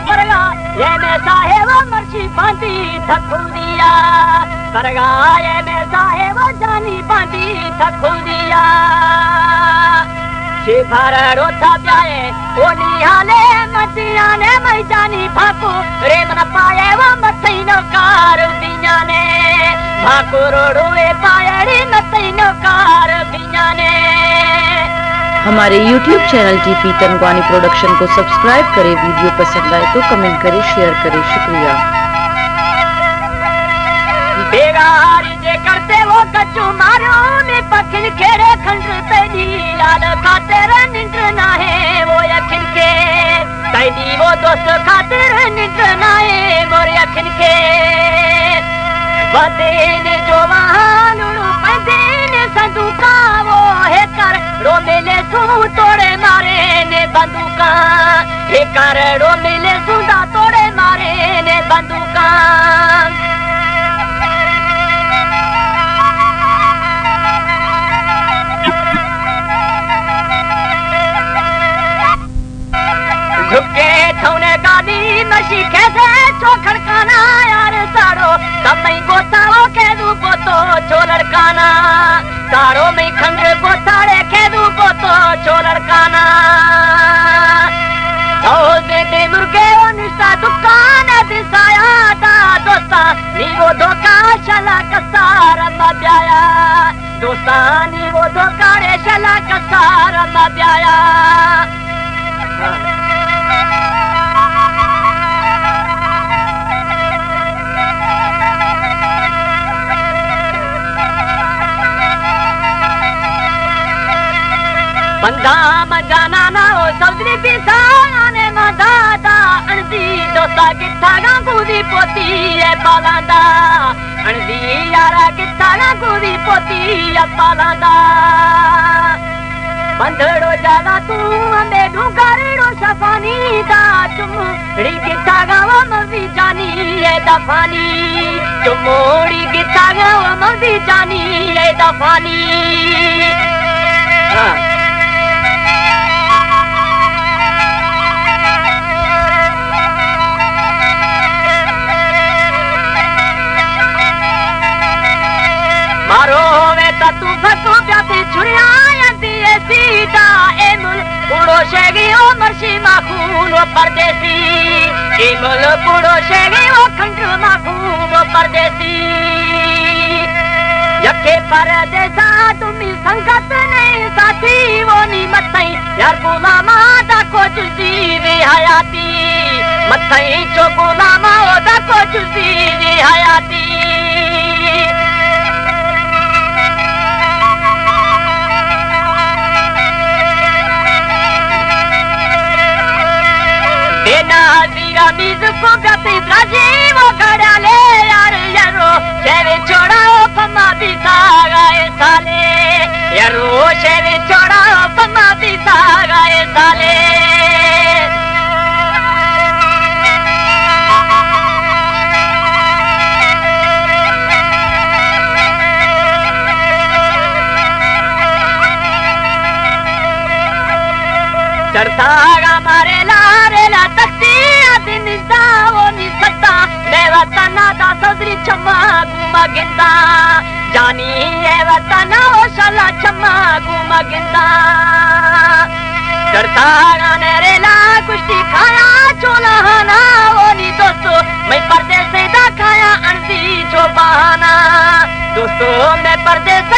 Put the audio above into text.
परगा ये में साहेब मर्शी बांधी थकुदिया परगा ये में साहेब जानी बांधी थकुदिया शिफर रोथा प्याए ओनी हाले मतिया ने मैं जानी भाकू रे मन पाए वो मथैनो कार बिया ने भाकू रोडुए पायड़ी मथैनो कार बिया ने। हमारे YouTube channel TP Tanwani production को सब्सक्राइब करें। वीडियो पसंद आए तो कमेंट करें, शेयर करें। शुक्रिया। बेगारी जे करते वो कच्चू मारो ने पखिन खेरे खंड तेरी लाल खातिर निंद्र ना है वो यखिन के तेरी वो दोस्त खातिर निंद्र ना है मोर यखिन के बदेन जो वहां लुलु पंदेन संदूका वो है कर रो मिले सू तोड़े मारे ने बंदूका हे कर रो मिले सुंदा तोड़े मारे ने बंदूका। झुके थौने गादी नशी कैसे चोखड़ काना यार सारो तमई गोताओ के दू पोतो छोलड़ काना सारो में खंड गोताड़े के दू पोतो छोलड़ काना ओ बेटे मुर्गे ओ निशा दुकान दिसाया दा दोस्ता नीवो धोखा शला कसार मब्याया दोस्ता नीवो धोखा रे शला कसार मब्याया। बंदा मजाना ना हो सौदरी पिसाया ने मदादा अणदी दोस्ता किथा गांगूदी पोती है पालांदा अणदी यारा किथा गांगूदी पोती है पालांदा बंधड़ो जादा तू अंबे डूंगारेड़ो शफानी दा चुमड़ी किथा गावा मवी जानी है दफानी चुमड़ी किथा गावा मवी जानी है दफानी। मारो वे तू फको जाते छुरिया दिए सीधा एमुल पुड़ो शेगी ओ मर्शी माखून ओ परदेसी एमुल पुड़ो शेगी ओ खंड माखून ओ परदेसी यके परदेसा तुम्ही संगत नहीं साथी वो नी मथई यार गुलामा दा को जुजी वे हयाती मथई चो गुलामा ओ दा को जुजी वे हयाती। नाजीरा बीज को गति राजीव खड़ा ले यार यारो शेरे छोड़ाओ फमा बिता गए साले यारो शेरे छोड़ाओ फमा बिता गए साले। चढ़ता मारे लारे ला तख्ती दिन जाओ नि सत्ता मैं वतना दा सदरी छमा गुमा गिंदा जानी है वतना ओ शला छमा गुमा गिंदा चढ़ता मेरे ला कुश्ती खाया चोला ना ओ नि दोस्तों मैं परदेस दा खाया अंधी जो बहाना दोस्तों मैं परदेस